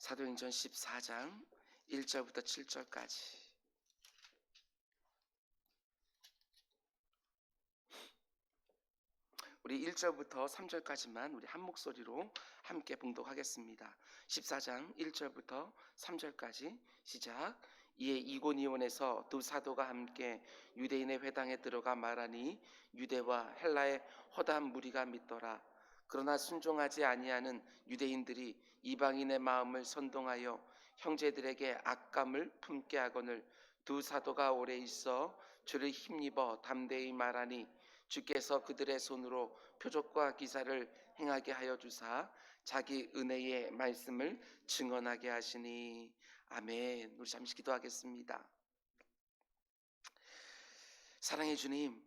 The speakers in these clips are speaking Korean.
사도행전 14장 1절부터 7절까지. 우리 1절부터 3절까지만 우리 한 목소리로 함께 봉독하겠습니다. 14장 1절부터 3절까지 시작. 이에 이고니온에서 두 사도가 함께 유대인의 회당에 들어가 말하니 유대와 헬라의 허다한 무리가 믿더라. 그러나 순종하지 아니하는 유대인들이 이방인의 마음을 선동하여 형제들에게 악감을 품게 하거늘 두 사도가 오래 있어 주를 힘입어 담대히 말하니 주께서 그들의 손으로 표적과 기사를 행하게 하여 주사 자기 은혜의 말씀을 증언하게 하시니. 아멘. 우리 잠시 기도하겠습니다. 사랑의 주님,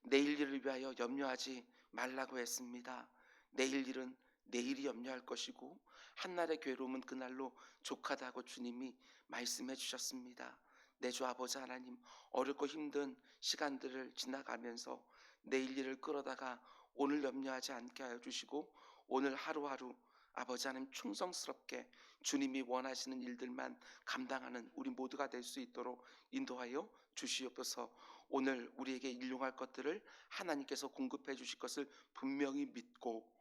내일 일을 위하여 염려하지 말라고 했습니다. 내일 일은 내일이 염려할 것이고 한날의 괴로움은 그날로 족하다고 주님이 말씀해 주셨습니다. 내 주 아버지 하나님, 어렵고 힘든 시간들을 지나가면서 내일 일을 끌어다가 오늘 염려하지 않게 하여 주시고 오늘 하루하루 아버지 하나님 충성스럽게 주님이 원하시는 일들만 감당하는 우리 모두가 될 수 있도록 인도하여 주시옵소서. 오늘 우리에게 일용할 것들을 하나님께서 공급해 주실 것을 분명히 믿고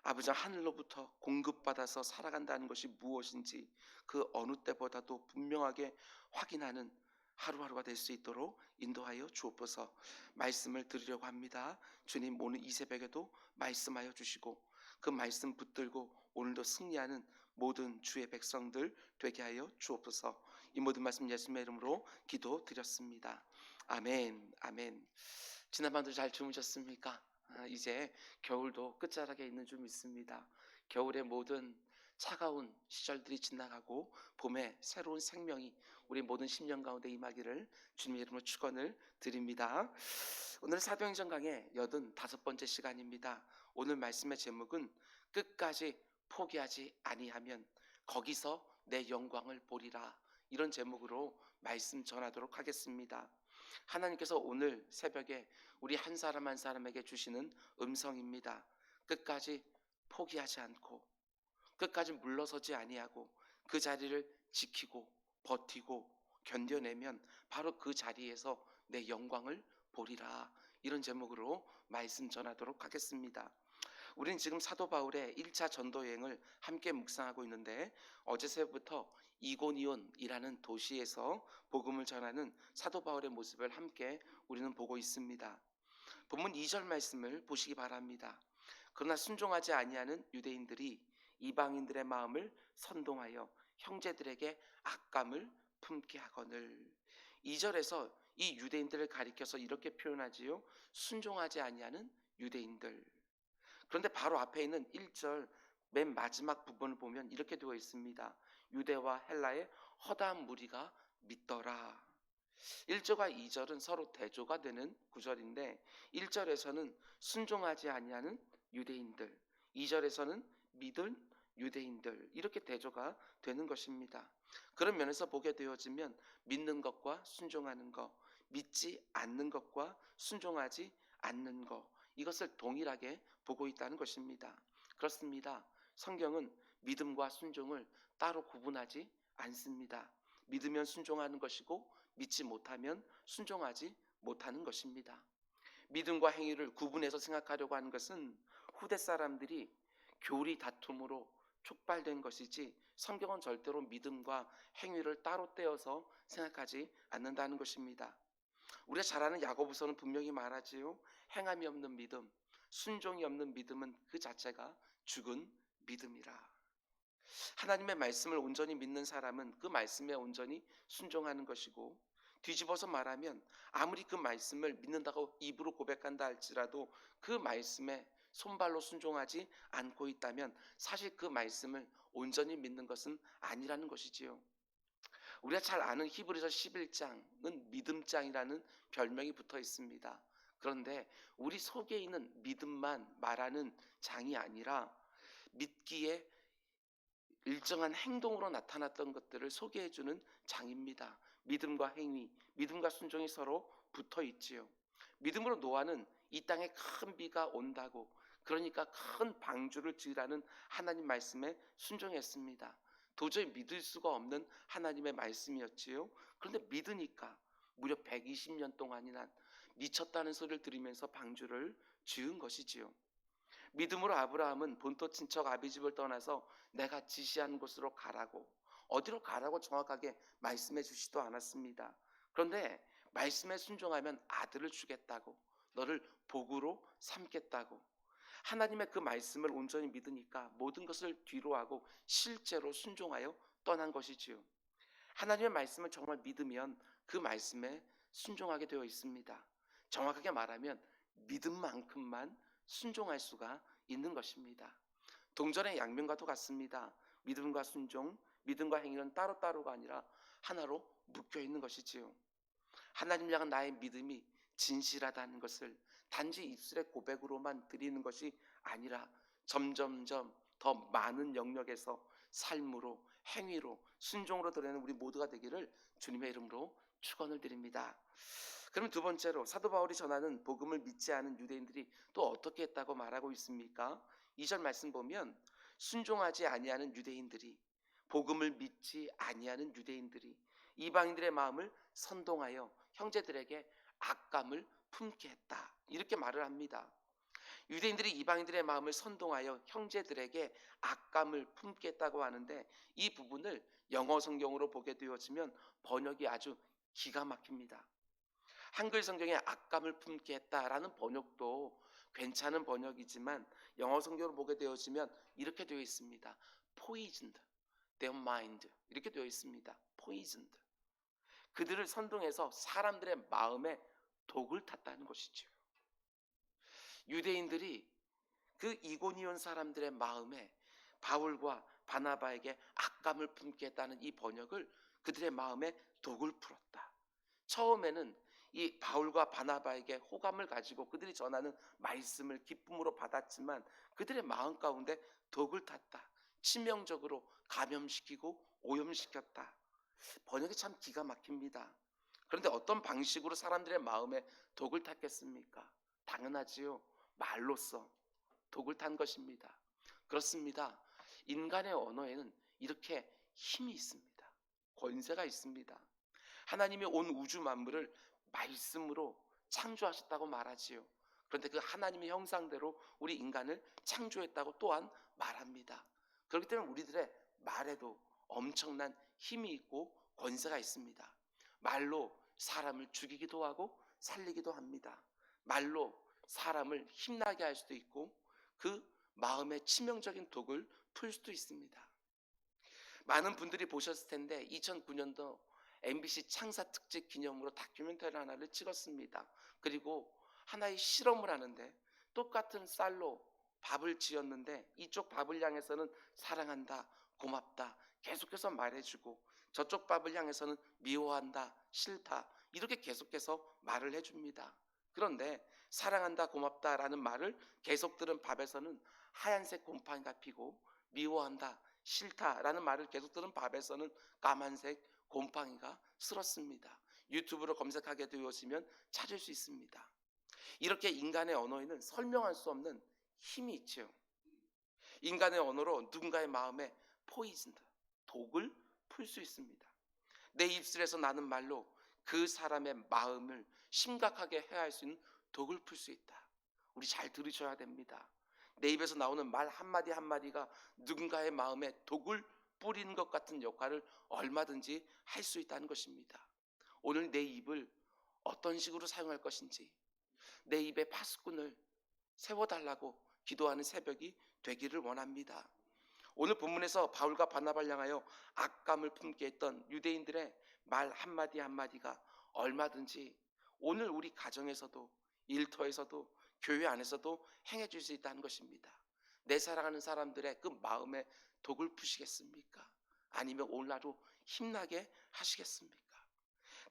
아버지 하늘로부터 공급받아서 살아간다는 것이 무엇인지 그 어느 때보다도 분명하게 확인하는 하루하루가 될 수 있도록 인도하여 주옵소서. 말씀을 드리려고 합니다. 주님, 오늘 이 새벽에도 말씀하여 주시고 그 말씀 붙들고 오늘도 승리하는 모든 주의 백성들 되게 하여 주옵소서. 이 모든 말씀 예수님의 이름으로 기도드렸습니다. 아멘. 아멘. 지난밤도 잘 주무셨습니까? 이제 겨울도 끝자락에 있는 줄 믿습니다. 겨울의 모든 차가운 시절들이 지나가고 봄에 새로운 생명이 우리 모든 심령 가운데 임하기를 주님의 이름으로 축원을 드립니다. 오늘 사도행전 강의 85번째 시간입니다. 오늘 말씀의 제목은 끝까지 포기하지 아니하면 거기서 내 영광을 보리라, 이런 제목으로 말씀 전하도록 하겠습니다. 하나님께서 오늘 새벽에 우리 한 사람 한 사람에게 주시는 음성입니다. 끝까지 포기하지 않고 끝까지 물러서지 아니하고 그 자리를 지키고 버티고 견뎌내면 바로 그 자리에서 내 영광을 보리라, 이런 제목으로 말씀 전하도록 하겠습니다. 우리는 지금 사도 바울의 1차 전도 여행을 함께 묵상하고 있는데 어제서부터 이고니온이라는 도시에서 복음을 전하는 사도 바울의 모습을 함께 우리는 보고 있습니다. 본문 2절 말씀을 보시기 바랍니다. 그러나 순종하지 아니하는 유대인들이 이방인들의 마음을 선동하여 형제들에게 악감을 품게 하거늘. 2절에서 이 유대인들을 가리켜서 이렇게 표현하지요. 순종하지 아니하는 유대인들. 그런데 바로 앞에 있는 1절 맨 마지막 부분을 보면 이렇게 되어 있습니다. 유대와 헬라의 허다한 무리가 믿더라. 1절과 2절은 서로 대조가 되는 구절인데 1절에서는 순종하지 아니하는 유대인들, 2절에서는 믿은 유대인들, 이렇게 대조가 되는 것입니다. 그런 면에서 보게 되어지면 믿는 것과 순종하는 것, 믿지 않는 것과 순종하지 않는 것, 이것을 동일하게 보고 있다는 것입니다. 그렇습니다. 성경은 믿음과 순종을 따로 구분하지 않습니다. 믿으면 순종하는 것이고 믿지 못하면 순종하지 못하는 것입니다. 믿음과 행위를 구분해서 생각하려고 하는 것은 후대 사람들이 교리 다툼으로 촉발된 것이지 성경은 절대로 믿음과 행위를 따로 떼어서 생각하지 않는다는 것입니다. 우리가 잘 아는 야고보서는 분명히 말하지요. 행함이 없는 믿음, 순종이 없는 믿음은 그 자체가 죽은 믿음이라. 하나님의 말씀을 온전히 믿는 사람은 그 말씀에 온전히 순종하는 것이고, 뒤집어서 말하면 아무리 그 말씀을 믿는다고 입으로 고백한다 할지라도 그 말씀에 손발로 순종하지 않고 있다면 사실 그 말씀을 온전히 믿는 것은 아니라는 것이지요. 우리가 잘 아는 히브리서 11장은 믿음장이라는 별명이 붙어 있습니다. 그런데 우리 속에 있는 믿음만 말하는 장이 아니라 믿기에 일정한 행동으로 나타났던 것들을 소개해주는 장입니다. 믿음과 행위, 믿음과 순종이 서로 붙어 있지요. 믿음으로 노아는 이 땅에 큰 비가 온다고, 그러니까 큰 방주를 지으라는 하나님 말씀에 순종했습니다. 도저히 믿을 수가 없는 하나님의 말씀이었지요. 그런데 믿으니까 무려 120년 동안이나 미쳤다는 소리를 들으면서 방주를 지은 것이지요. 믿음으로 아브라함은 본토 친척 아비집을 떠나서 내가 지시한 곳으로 가라고, 어디로 가라고 정확하게 말씀해 주시도 않았습니다. 그런데 말씀에 순종하면 아들을 주겠다고, 너를 복으로 삼겠다고, 하나님의 그 말씀을 온전히 믿으니까 모든 것을 뒤로하고 실제로 순종하여 떠난 것이지요. 하나님의 말씀을 정말 믿으면 그 말씀에 순종하게 되어 있습니다. 정확하게 말하면 믿음만큼만 순종할 수가 있는 것입니다. 동전의 양면과도 같습니다. 믿음과 순종, 믿음과 행위는 따로따로가 아니라 하나로 묶여 있는 것이지요. 하나님 향한 나의 믿음이 진실하다는 것을 단지 입술의 고백으로만 드리는 것이 아니라 점점점 더 많은 영역에서 삶으로, 행위로, 순종으로 드러내는 우리 모두가 되기를 주님의 이름으로 축원을 드립니다. 그럼 두 번째로 사도 바울이 전하는 복음을 믿지 않은 유대인들이 또 어떻게 했다고 말하고 있습니까? 2절 말씀 보면 순종하지 아니하는 유대인들이, 복음을 믿지 아니하는 유대인들이 이방인들의 마음을 선동하여 형제들에게 악감을 품게 했다, 이렇게 말을 합니다. 유대인들이 이방인들의 마음을 선동하여 형제들에게 악감을 품게 했다고 하는데, 이 부분을 영어 성경으로 보게 되어지면 번역이 아주 기가 막힙니다. 한글 성경에 악감을 품게 했다라는 번역도 괜찮은 번역이지만 영어 성경으로 보게 되어지면 이렇게 되어 있습니다. Poisoned their mind, 이렇게 되어 있습니다. Poisoned. 그들을 선동해서 사람들의 마음에 독을 탔다는 것이죠. 유대인들이 그 이고니온 사람들의 마음에 바울과 바나바에게 악감을 품게 했다는 이 번역을 그들의 마음에 독을 풀었다. 처음에는 이 바울과 바나바에게 호감을 가지고 그들이 전하는 말씀을 기쁨으로 받았지만 그들의 마음 가운데 독을 탔다. 치명적으로 감염시키고 오염시켰다. 번역이 참 기가 막힙니다. 그런데 어떤 방식으로 사람들의 마음에 독을 탔겠습니까? 당연하지요. 말로써 독을 탄 것입니다. 그렇습니다. 인간의 언어에는 이렇게 힘이 있습니다. 권세가 있습니다. 하나님이 온 우주 만물을 말씀으로 창조하셨다고 말하지요. 그런데 그 하나님의 형상대로 우리 인간을 창조했다고 또한 말합니다. 그렇기 때문에 우리들의 말에도 엄청난 힘이 있고 권세가 있습니다. 말로 사람을 죽이기도 하고 살리기도 합니다. 말로 사람을 힘나게 할 수도 있고 그 마음의 치명적인 독을 풀 수도 있습니다. 많은 분들이 보셨을 텐데 2009년도 MBC 창사 특집 기념으로 다큐멘터리 하나를 찍었습니다. 그리고 하나의 실험을 하는데 똑같은 쌀로 밥을 지었는데 이쪽 밥을 향해서는 사랑한다, 고맙다 계속해서 말해주고 저쪽 밥을 향해서는 미워한다, 싫다 이렇게 계속해서 말을 해줍니다. 그런데 사랑한다, 고맙다라는 말을 계속 들은 밥에서는 하얀색 곰팡이가 피고 미워한다, 싫다라는 말을 계속 들은 밥에서는 까만색 곰팡이가 쓸었습니다. 유튜브로 검색하게 되어지면 찾을 수 있습니다. 이렇게 인간의 언어에는 설명할 수 없는 힘이 있죠. 인간의 언어로 누군가의 마음에 포이즌, 독을 풀 수 있습니다. 내 입술에서 나는 말로 그 사람의 마음을 심각하게 해할 수 있는 독을 풀 수 있다. 우리 잘 들으셔야 됩니다. 내 입에서 나오는 말 한마디 한마디가 누군가의 마음에 독을 뿌리는 것 같은 역할을 얼마든지 할 수 있다는 것입니다. 오늘 내 입을 어떤 식으로 사용할 것인지, 내 입에 파수꾼을 세워달라고 기도하는 새벽이 되기를 원합니다. 오늘 본문에서 바울과 바나바를 향하여 악감을 품게 했던 유대인들의 말 한마디 한마디가 얼마든지 오늘 우리 가정에서도, 일터에서도, 교회 안에서도 행해질 수 있다는 것입니다. 내 사랑하는 사람들의 그 마음에 독을 푸시겠습니까? 아니면 오늘 하루 힘나게 하시겠습니까?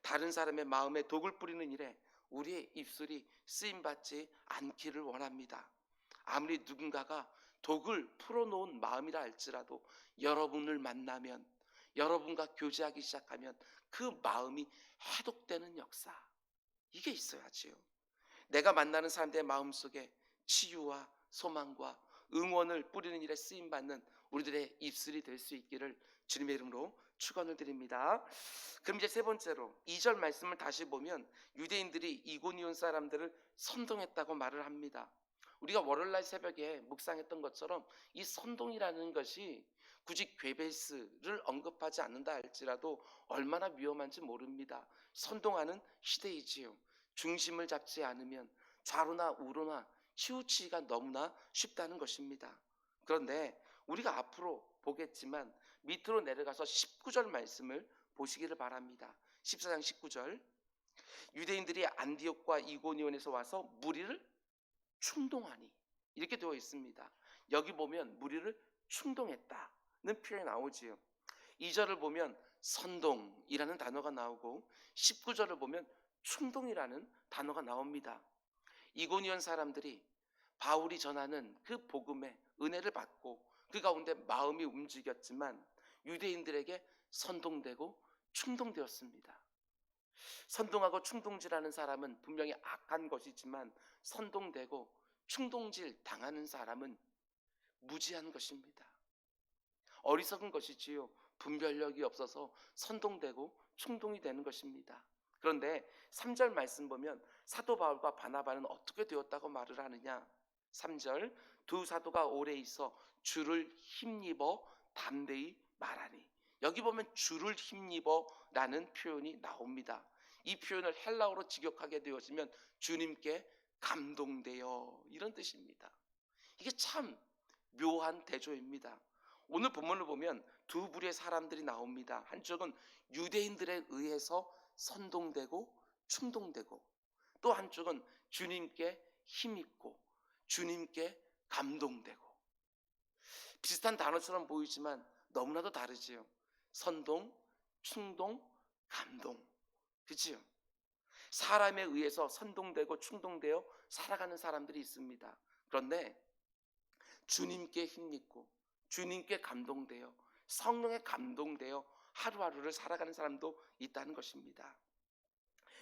다른 사람의 마음에 독을 뿌리는 일에 우리의 입술이 쓰임받지 않기를 원합니다. 아무리 누군가가 독을 풀어놓은 마음이라 할지라도 여러분을 만나면, 여러분과 교제하기 시작하면 그 마음이 해독되는 역사, 이게 있어야지요. 내가 만나는 사람들의 마음속에 치유와 소망과 응원을 뿌리는 일에 쓰임받는 우리들의 입술이 될 수 있기를 주님의 이름으로 축원을 드립니다. 그럼 이제 세 번째로 2절 말씀을 다시 보면 유대인들이 이고니온 사람들을 선동했다고 말을 합니다. 우리가 월요일날 새벽에 묵상했던 것처럼 이 선동이라는 것이 굳이 괴벨스를 언급하지 않는다 할지라도 얼마나 위험한지 모릅니다. 선동하는 시대이지요. 중심을 잡지 않으면 좌로나 우로나 치우치기가 너무나 쉽다는 것입니다. 그런데 우리가 앞으로 보겠지만 밑으로 내려가서 19절 말씀을 보시기를 바랍니다. 14장 19절, 유대인들이 안디옥과 이고니온에서 와서 무리를 충동하니, 이렇게 되어 있습니다. 여기 보면 무리를 충동했다는 표현이 나오지요. 2절을 보면 선동이라는 단어가 나오고 19절을 보면 충동이라는 단어가 나옵니다. 이고니온 사람들이 바울이 전하는 그 복음의 은혜를 받고 그 가운데 마음이 움직였지만 유대인들에게 선동되고 충동되었습니다. 선동하고 충동질하는 사람은 분명히 악한 것이지만 선동되고 충동질 당하는 사람은 무지한 것입니다. 어리석은 것이지요. 분별력이 없어서 선동되고 충동이 되는 것입니다. 그런데 3절 말씀 보면 사도 바울과 바나바는 어떻게 되었다고 말을 하느냐. 3절, 두 사도가 오래 있어 주를 힘입어 담대히 말하니. 여기 보면 주를 힘입어 라는 표현이 나옵니다. 이 표현을 헬라어로 직역하게 되어지면 주님께 감동되어, 이런 뜻입니다. 이게 참 묘한 대조입니다. 오늘 본문을 보면 두 부류의 사람들이 나옵니다. 한쪽은 유대인들에 의해서 선동되고 충동되고, 또 한쪽은 주님께 힘입고 주님께 감동되고. 비슷한 단어처럼 보이지만 너무나도 다르지요. 선동, 충동, 감동. 그치요? 사람에 의해서 선동되고 충동되어 살아가는 사람들이 있습니다. 그런데 주님께 힘입고 주님께 감동되어 성령에 감동되어 하루하루를 살아가는 사람도 있다는 것입니다.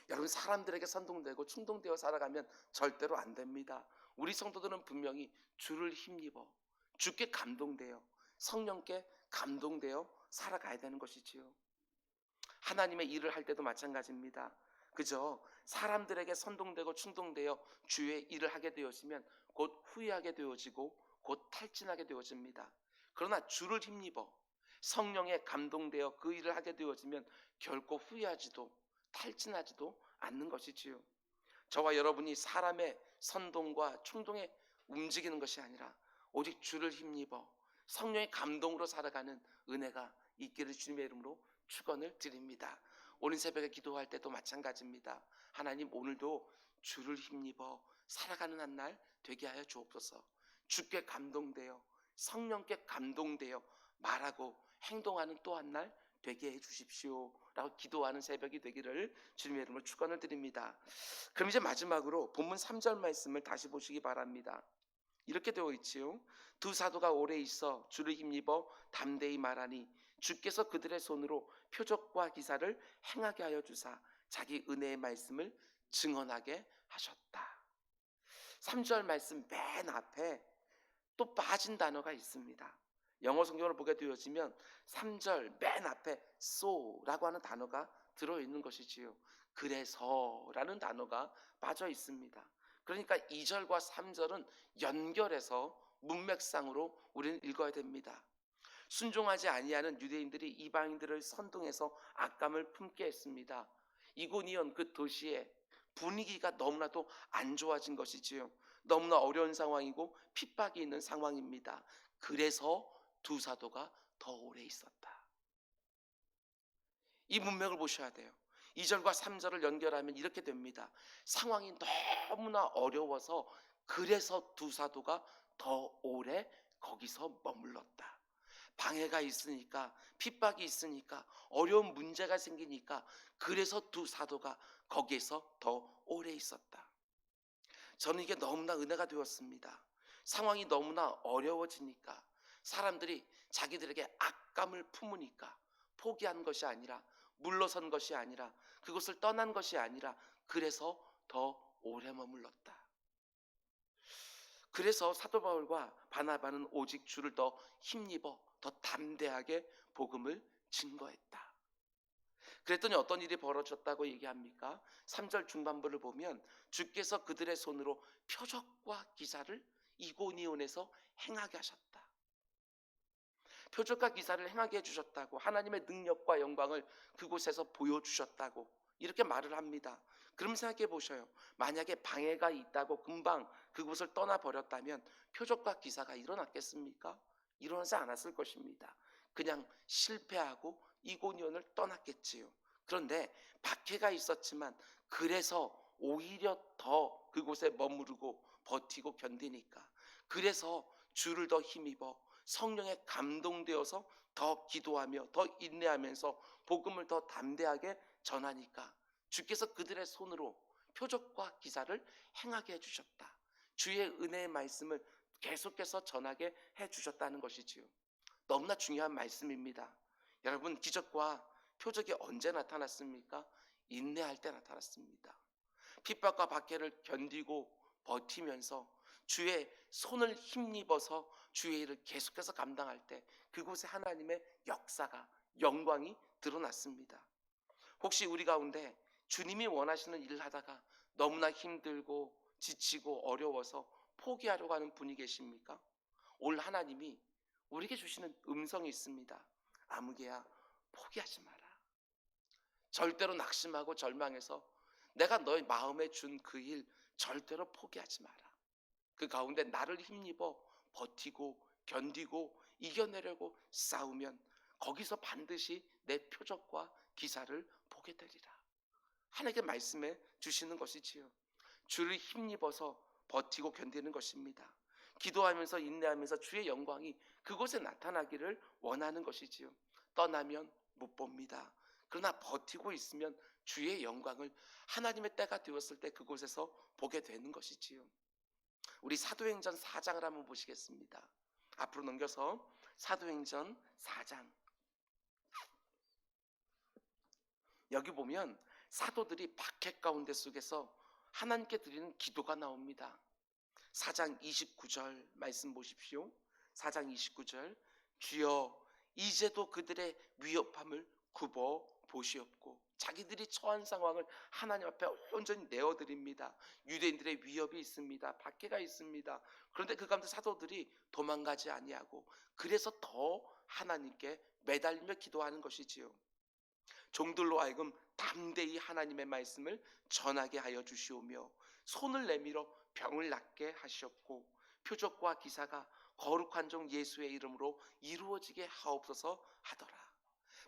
여러분, 사람들에게 선동되고 충동되어 살아가면 절대로 안 됩니다. 우리 성도들은 분명히 주를 힘입어 주께 감동되어 성령께 감동되어 살아가야 되는 것이지요. 하나님의 일을 할 때도 마찬가지입니다. 그저 사람들에게 선동되고 충동되어 주의 일을 하게 되어지면 곧 후회하게 되어지고 곧 탈진하게 되어집니다. 그러나 주를 힘입어 성령에 감동되어 그 일을 하게 되어지면 결코 후회하지도 탈진하지도 않는 것이지요. 저와 여러분이 사람의 선동과 충동에 움직이는 것이 아니라 오직 주를 힘입어 성령의 감동으로 살아가는 은혜가 있기를 주님의 이름으로 축원을 드립니다. 오늘 새벽에 기도할 때도 마찬가지입니다. 하나님, 오늘도 주를 힘입어 살아가는 한 날 되게 하여 주옵소서. 주께 감동되어 성령께 감동되어 말하고 행동하는 또 한 날 되게 해 주십시오 라고 기도하는 새벽이 되기를 주님의 이름으로 축원을 드립니다. 그럼 이제 마지막으로 본문 3절 말씀을 다시 보시기 바랍니다. 이렇게 되어 있지요. 두 사도가 오래 있어 주를 힘입어 담대히 말하니 주께서 그들의 손으로 표적과 기사를 행하게 하여 주사 자기 은혜의 말씀을 증언하게 하셨다. 3절 말씀 맨 앞에 또 빠진 단어가 있습니다. 영어 성경을 보게 되어지면 3절 맨 앞에 so라고 하는 단어가 들어있는 것이지요. 그래서라는 단어가 빠져 있습니다. 그러니까 2절과 3절은 연결해서 문맥상으로 우리는 읽어야 됩니다. 순종하지 아니하는 유대인들이 이방인들을 선동해서 악감을 품게 했습니다. 이고니온 그 도시의 분위기가 너무나도 안 좋아진 것이지요. 너무나 어려운 상황이고 핍박이 있는 상황입니다. 그래서 두 사도가 더 오래 있었다. 이 문맥을 보셔야 돼요. 2절과 3절을 연결하면 이렇게 됩니다. 상황이 너무나 어려워서 그래서 두 사도가 더 오래 거기서 머물렀다. 방해가 있으니까, 핍박이 있으니까, 어려운 문제가 생기니까 그래서 두 사도가 거기에서 더 오래 있었다. 저는 이게 너무나 은혜가 되었습니다. 상황이 너무나 어려워지니까 사람들이 자기들에게 악감을 품으니까 포기한 것이 아니라, 물러선 것이 아니라, 그것을 떠난 것이 아니라 그래서 더 오래 머물렀다. 그래서 사도 바울과 바나바는 오직 주를 더 힘입어 더 담대하게 복음을 증거했다. 그랬더니 어떤 일이 벌어졌다고 얘기합니까? 3절 중반부를 보면 주께서 그들의 손으로 표적과 기사를 이고니온에서 행하게 하셨다. 표적과 기사를 행하게 해주셨다고, 하나님의 능력과 영광을 그곳에서 보여주셨다고 이렇게 말을 합니다. 그럼 생각해 보셔요. 만약에 방해가 있다고 금방 그곳을 떠나버렸다면 표적과 기사가 일어났겠습니까? 일어나지 않았을 것입니다. 그냥 실패하고 이고니온을 떠났겠지요. 그런데 박해가 있었지만 그래서 오히려 더 그곳에 머무르고 버티고 견디니까, 그래서 주를 더 힘입어 성령에 감동되어서 더 기도하며 더 인내하면서 복음을 더 담대하게 전하니까 주께서 그들의 손으로 표적과 기사를 행하게 해주셨다. 주의 은혜의 말씀을 계속해서 전하게 해주셨다는 것이지요. 너무나 중요한 말씀입니다. 여러분, 기적과 표적이 언제 나타났습니까? 인내할 때 나타났습니다. 핍박과 박해를 견디고 버티면서 주의 손을 힘입어서 주의 일을 계속해서 감당할 때 그곳에 하나님의 역사가, 영광이 드러났습니다. 혹시 우리 가운데 주님이 원하시는 일을 하다가 너무나 힘들고 지치고 어려워서 포기하려고 하는 분이 계십니까? 오늘 하나님이 우리에게 주시는 음성이 있습니다. 아무개야, 포기하지 마라. 절대로 낙심하고 절망해서 내가 너의 마음에 준 그 일 절대로 포기하지 마라. 그 가운데 나를 힘입어 버티고 견디고 이겨내려고 싸우면 거기서 반드시 내 표적과 기사를 보게 되리라. 하나님께 말씀해 주시는 것이지요. 주를 힘입어서 버티고 견디는 것입니다. 기도하면서 인내하면서 주의 영광이 그곳에 나타나기를 원하는 것이지요. 떠나면 못 봅니다. 그러나 버티고 있으면 주의 영광을 하나님의 때가 되었을 때 그곳에서 보게 되는 것이지요. 우리 사도행전 4장을 한번 보시겠습니다. 앞으로 넘겨서 사도행전 4장. 여기 보면 사도들이 박해 가운데 속에서 하나님께 드리는 기도가 나옵니다. 4장 29절 말씀 보십시오. 4장 29절. 주여, 이제도 그들의 위협함을 굽어 보시옵고. 자기들이 처한 상황을 하나님 앞에 온전히 내어드립니다. 유대인들의 위협이 있습니다. 박해가 있습니다. 그런데 그 가운데 사도들이 도망가지 아니하고 그래서 더 하나님께 매달리며 기도하는 것이지요. 종들로 하여금 담대히 하나님의 말씀을 전하게 하여 주시오며 손을 내밀어 병을 낫게 하셨고 표적과 기사가 거룩한 종 예수의 이름으로 이루어지게 하옵소서 하더라.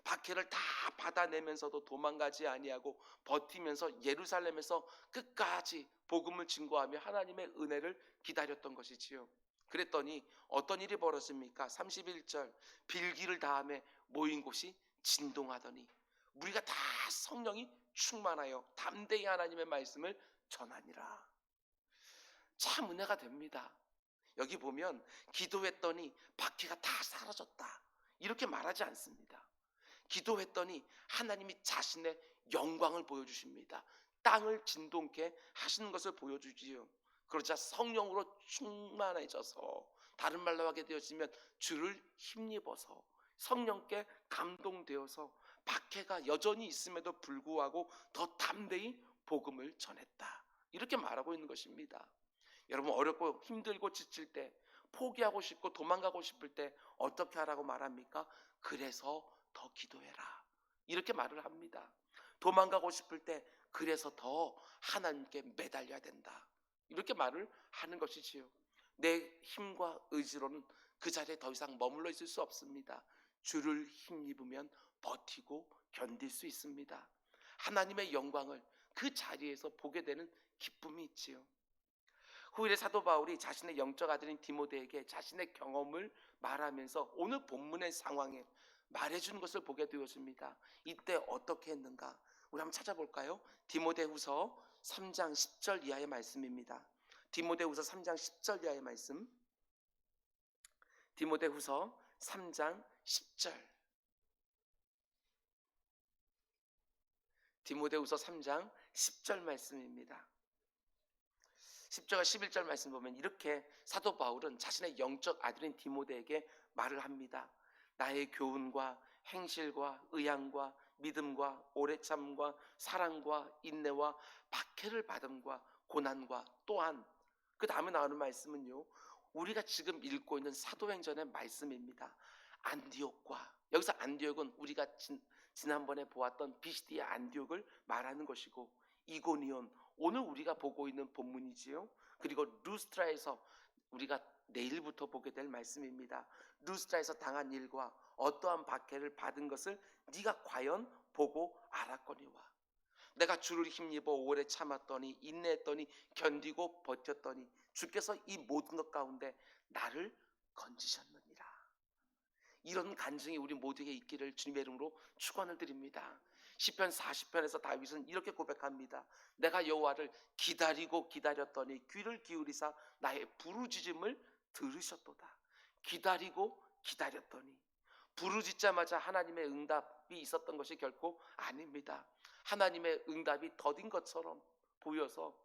박해를 다 받아내면서도 도망가지 아니하고 버티면서 예루살렘에서 끝까지 복음을 증거하며 하나님의 은혜를 기다렸던 것이지요. 그랬더니 어떤 일이 벌어집니까? 31절. 빌기를 다음에 모인 곳이 진동하더니 우리가 다 성령이 충만하여 담대히 하나님의 말씀을 전하니라. 참 은혜가 됩니다. 여기 보면 기도했더니 박해가 다 사라졌다 이렇게 말하지 않습니다. 기도했더니 하나님이 자신의 영광을 보여주십니다. 땅을 진동케 하시는 것을 보여주지요. 그러자 성령으로 충만해져서, 다른 말로 하게 되어지면 주를 힘입어서 성령께 감동되어서 박해가 여전히 있음에도 불구하고 더 담대히 복음을 전했다 이렇게 말하고 있는 것입니다. 여러분, 어렵고 힘들고 지칠 때, 포기하고 싶고 도망가고 싶을 때 어떻게 하라고 말합니까? 그래서 더 기도해라 이렇게 말을 합니다. 도망가고 싶을 때 그래서 더 하나님께 매달려야 된다 이렇게 말을 하는 것이지요. 내 힘과 의지로는 그 자리에 더 이상 머물러 있을 수 없습니다. 주를 힘입으면 버티고 견딜 수 있습니다. 하나님의 영광을 그 자리에서 보게 되는 기쁨이 있지요. 후일에 사도 바울이 자신의 영적 아들인 디모데에게 자신의 경험을 말하면서 오늘 본문의 상황에 말해주는 것을 보게 되었습니다. 이때 어떻게 했는가? 우리 한번 찾아볼까요? 디모데후서 3장 10절 이하의 말씀입니다. 디모데후서 3장 10절 이하의 말씀. 디모데후서 3장 10절. 디모데후서 3장 10절 말씀입니다. 10절과 11절 말씀 보면 이렇게 사도 바울은 자신의 영적 아들인 디모데에게 말을 합니다. 나의 교훈과 행실과 의향과 믿음과 오래 참과 사랑과 인내와 박해를 받음과 고난과 또한 그 다음에 나오는 말씀은요, 우리가 지금 읽고 있는 사도행전의 말씀입니다. 안디옥과, 여기서 안디옥은 우리가 지난번에 보았던 비시디의 안디옥을 말하는 것이고, 이고니온, 오늘 우리가 보고 있는 본문이지요. 그리고 루스트라에서 우리가 내일부터 보게 될 말씀입니다. 루스트라에서 당한 일과 어떠한 박해를 받은 것을 네가 과연 보고 알았거니와, 내가 주를 힘입어 오래 참았더니 인내했더니 견디고 버텼더니 주께서 이 모든 것 가운데 나를 건지셨느니라. 이런 간증이 우리 모두에게 있기를 주님의 이름으로 축원을 드립니다. 시편 40편에서 다윗은 이렇게 고백합니다. 내가 여호와를 기다리고 기다렸더니 귀를 기울이사 나의 부르짖음을 들으셨도다. 기다리고 기다렸더니, 부르짖자마자 하나님의 응답이 있었던 것이 결코 아닙니다. 하나님의 응답이 더딘 것처럼 보여서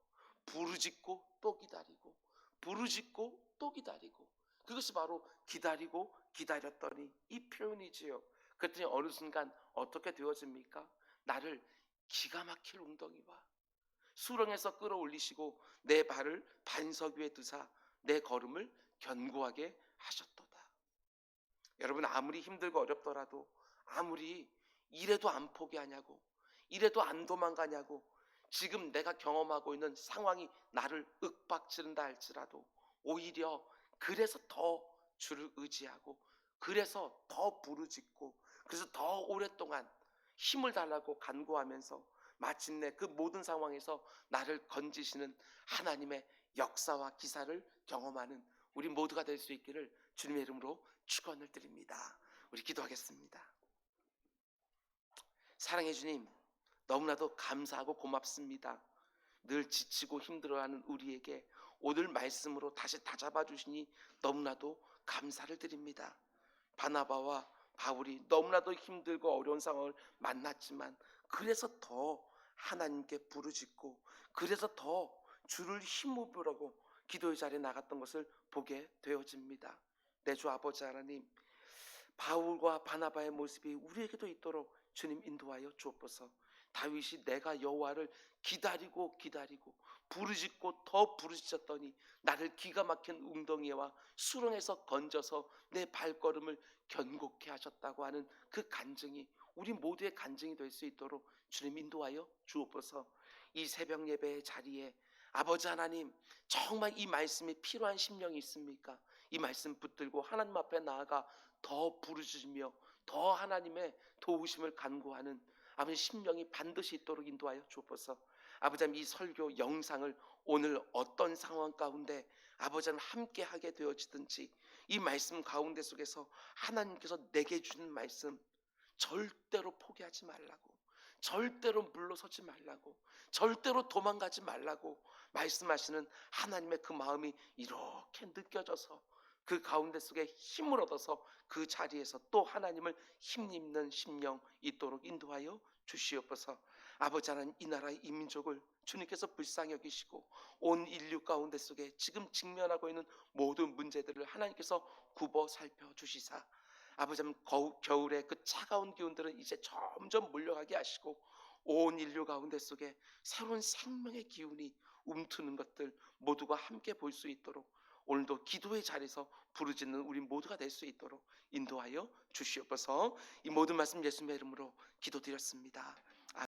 부르짖고 또 기다리고, 부르짖고 또 기다리고, 그것이 바로 기다리고 기다렸더니 이 표현이지요. 그랬더니 어느 순간 어떻게 되어집니까? 나를 기가 막힐 웅덩이와 수렁에서 끌어올리시고 내 발을 반석 위에 두사 내 걸음을 견고하게 하셨도다. 여러분, 아무리 힘들고 어렵더라도, 아무리 이래도 안 포기하냐고, 이래도 안 도망가냐고, 지금 내가 경험하고 있는 상황이 나를 윽박지른다 할지라도 오히려 그래서 더 주를 의지하고, 그래서 더 부르짖고, 그래서 더 오랫동안 힘을 달라고 간구하면서 마침내 그 모든 상황에서 나를 건지시는 하나님의 역사와 기사를 경험하는 우리 모두가 될 수 있기를 주님의 이름으로 축원을 드립니다. 우리 기도하겠습니다. 사랑해 주님, 너무나도 감사하고 고맙습니다. 늘 지치고 힘들어하는 우리에게 오늘 말씀으로 다시 다잡아 주시니 너무나도 감사를 드립니다. 바나바와 바울이 너무나도 힘들고 어려운 상황을 만났지만 그래서 더 하나님께 부르짖고, 그래서 더 주를 힘입으라고 기도의 자리에 나갔던 것을 보게 되어집니다. 내 주 아버지 하나님, 바울과 바나바의 모습이 우리에게도 있도록 주님 인도하여 주옵소서. 다윗이 내가 여호와를 기다리고 기다리고 부르짖고 더 부르짖었더니 나를 기가 막힌 웅덩이와 수렁에서 건져서 내 발걸음을 견고케 하셨다고 하는 그 간증이 우리 모두의 간증이 될 수 있도록 주님 인도하여 주옵소서. 이 새벽 예배의 자리에 아버지 하나님, 정말 이 말씀이 필요한 심령이 있습니까? 이 말씀 붙들고 하나님 앞에 나아가 더 부르짖으며 더 하나님의 도우심을 간구하는 아버지 심령이 반드시 있도록 인도하여 주옵소서. 아버지 하나님, 이 설교 영상을 오늘 어떤 상황 가운데 아버지 하나님 함께 하게 되어지든지 이 말씀 가운데 속에서 하나님께서 내게 주는 말씀 절대로 포기하지 말라고, 절대로 물러서지 말라고, 절대로 도망가지 말라고 말씀하시는 하나님의 그 마음이 이렇게 느껴져서 그 가운데 속에 힘을 얻어서 그 자리에서 또 하나님을 힘입는 심령 있도록 인도하여 주시옵소서. 아버지 하나님, 이 나라의 이 민족을 주님께서 불쌍히 여기시고 온 인류 가운데 속에 지금 직면하고 있는 모든 문제들을 하나님께서 굽어 살펴주시사 아버지 하나님, 겨울의 그 차가운 기운들은 이제 점점 물러가게 하시고 온 인류 가운데 속에 새로운 생명의 기운이 움트는 것들 모두가 함께 볼 수 있도록 오늘도 기도의 자리에서 부르짖는 우리 모두가 될 수 있도록 인도하여 주시옵소서. 이 모든 말씀 예수님의 이름으로 기도드렸습니다.